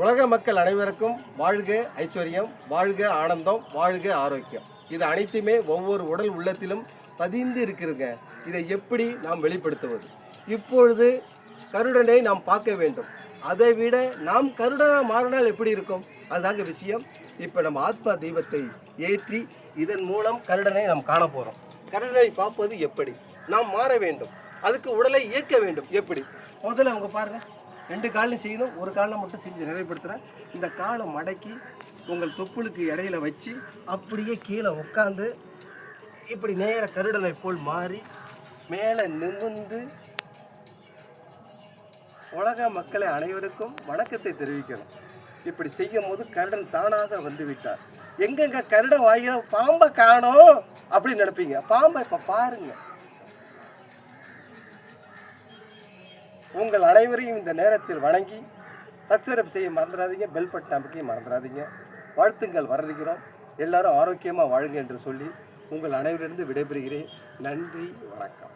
உலக மக்கள் அனைவருக்கும் வாழ்க ஐஸ்வர்யம், வாழ்க ஆனந்தம், வாழ்க ஆரோக்கியம். இது அனைத்துமே ஒவ்வொரு உடல் உள்ளத்திலும் பதிந்து இருக்குதுங்க. இதை எப்படி நாம் வெளிப்படுத்துவது? இப்பொழுது கருடனை நாம் பார்க்க வேண்டும். அதை விட நாம் கருடனாக மாறினால் எப்படி இருக்கும்? அதுதாங்க விஷயம். இப்போ நம்ம ஆத்மா தெய்வத்தை ஏற்றி இதன் மூலம் கருடனை நாம் காண போகிறோம். கருடனை பார்ப்பது எப்படி? நாம் மாற வேண்டும். அதுக்கு உடலை இயக்க வேண்டும். எப்படி? முதல்ல அவங்க பாருங்கள், 2 காலையும் செய்யணும். ஒரு காலை மட்டும் செஞ்சு நிறைவுபடுத்துகிறேன். இந்த காலை மடக்கி உங்கள் தொப்புளுக்கு இடையில வச்சு அப்படியே கீழே உட்காந்து இப்படி நேர கருடனை போல் மாறி மேலே நிமிர்ந்து உலக மக்களை அனைவருக்கும் வணக்கத்தை தெரிவிக்கணும். இப்படி செய்யும் போது கருடன் தானாக வந்து விட்டார். எங்கெங்க கருடன் வாயில பாம்பை காணோம் அப்படின்னு நினைப்பீங்க. பாம்பை இப்போ பாருங்க. உங்கள் அனைவரையும் இந்த நேரத்தில் வணங்கி சப்ஸ்கிரைப் செய்ய மறந்துடாதீங்க. பெல் பட்டன் அமைக்க மறந்துடாதீங்க. வாழ்த்துங்கள் வரலிக்கிறோம். எல்லாரும் ஆரோக்கியமாக வாழுங்க என்று சொல்லி உங்கள் அனைவரிலிருந்து விடைபெறுகிறேன். நன்றி, வணக்கம்.